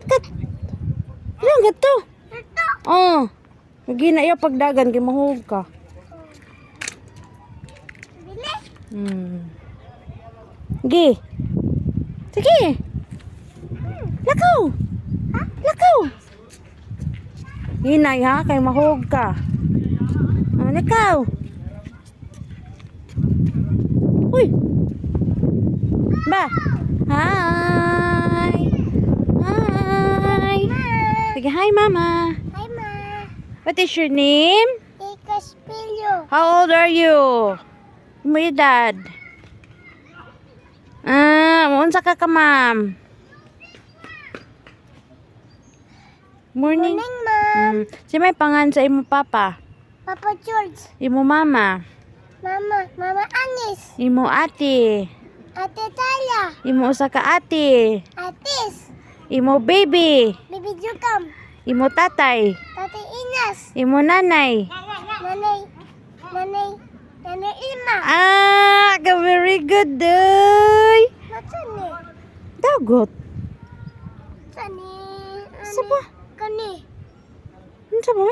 Kat. Ilang gato? Oh. Lagi na iya pagdagan kay mahug ka. Gi. Sige. Lakaw. Lakaw. Hinay ha kay mahug ka. Oh, lakaw. Uy. Ba. Hi. Hi. Sige, hi mama. Hi, Ma. What is your name? Caspillo. How old are you? May dad. Unsa ka ma'am? Morning. Morning, Ma'am. Si may pangan sa imo papa? Papa George. Imo mama? Mama Anis. Imo ate? Ate Tala. Imo usa ka ate? Atis. Imo baby? Bibi Jukam. Imo tatay? Tate Inas. Imo nanay? Nanay Ilma. Very good, day. Sani? Dagot. Sani? Sapa? Kani. Unsa ba?